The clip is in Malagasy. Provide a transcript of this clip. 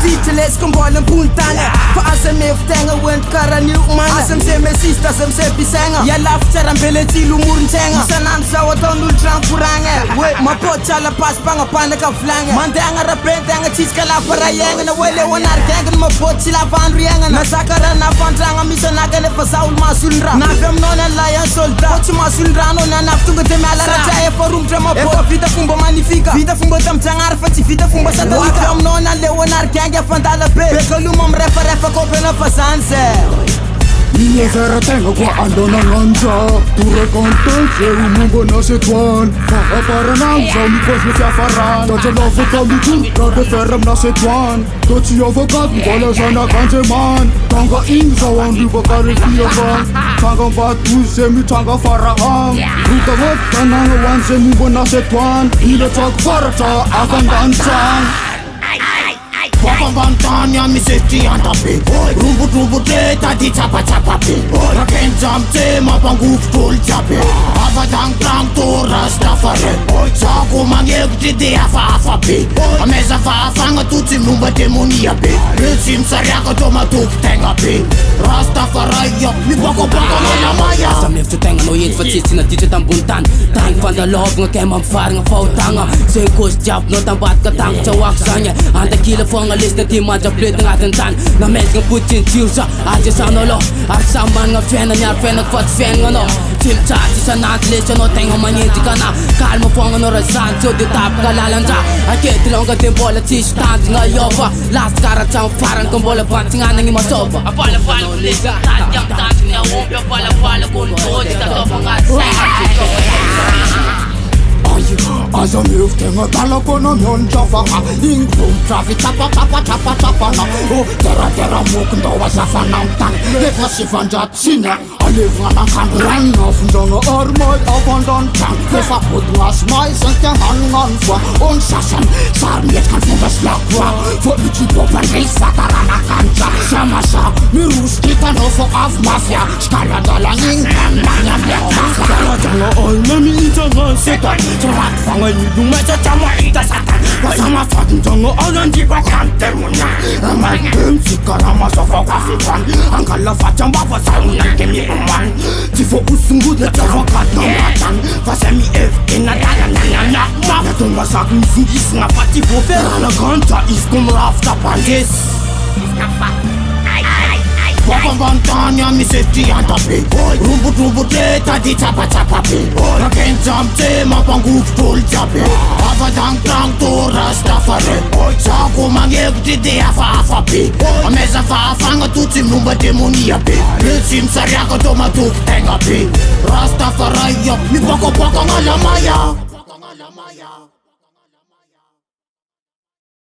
Dite les com bola puntanga Fa asem eftenga went karaniu mana Asem se me sista asem se pisenga Ya laf cara mbele tilu murntenga Sanan sawa tonul trang kuranga We ma pocha la pas panga panda ka flanga Mandanga rapentanga tiska la parayenga Na wele wanar kenga ma pochi la vanrienga Na sakara na fantranga misa nagane fa saul masulra Na fem nona la ya soldat Pochi masulra no na naftunga teme ala raja e forum trema po vida fumba magnifica Vida fumba tam changar fati vida fumba satalika Fem nona le wanar kenga fandala be Bekolu mom refa kopena fasanse Io vera tengo qua ando na lancia Tu recontente un mungo na setuan Fa parananza mi pos mi fiafaran Dacia la foca mi tu Rade ferram na setuan Toci avocat mi gola sana kanje man Tanga inza wan riba kare fiavan Tanga batu se mi tanga faraham Ruta vat tananga wan se mungo na setuan Ila tak farata akan gancang Papa bantanya mi safety antape Rumbut te tadi chapa pe Raken jam te mapanguf tol chape Avadang trang to rastafare Sako mangek te de afa pe Ameza fa fanga tuti mumba demonia pe Resim sariaka to matuk tenga pe Rastafare mi bako na maya Sam lef to tenga no yet fatsitsi na titsa tambuntan Tang fandalov nga kay mamfar nga fautanga Sen kos jab no tambat ka tang chawak sanya Anda kila fo nga list na timadja plate nga tantan Na mes nga putin tiusa Aja sa nolo Arsaman nga fena nyar fena kwat fen nga no Tim chachi sa natlist no tenga manyenti ka na Kalma fo nga no rasan so di tap ka lalanja Aketi long ka din bola tish tandi nga yofa Last karat sa parang kong bola banti nga nang imasoba Apala no liga Tadyang tanti nga umpi Apala kung todi Tatopa nga Asa move tenga tala kono nyon jafanga Ingrum traffic tapa na Oh tera muk ndawa safa namtang Lefa sifan jat sinya Aleva na kan ran of ndonga armai avandan tang Lefa put ngas mai sentang hangan fa On sasan sarmiet kan fungas lakwa Fo ichi dopan reis fatarana kancha Sama sa mirus kita no fo af mafia Skala dalanging nanya blekma Skala jala oi nami intangan setan Cerat fangai hidung macam cama ita satan Bersama fatun jangan orang jiwa kanter munya Ramai dem sekarang masa fakasipan Angkala facam bapa saunan kemi peman Tifo usunggu de javakat namatan Fasemi F ina dalam nanya map Yatung masak misingis ngapati fofer Rana ganta iskum rafta pandes Papa bantanya mi safety antape Rumbut te tadi chapa pe Raken jam te mapanguf tol chape Avadang trang to rastafare Sako mangek te de afa pe Ameza fa fanga tuti mumba demonia pe Resim sariaka to matuk tenga pe Rastafare mi bako nga lamaya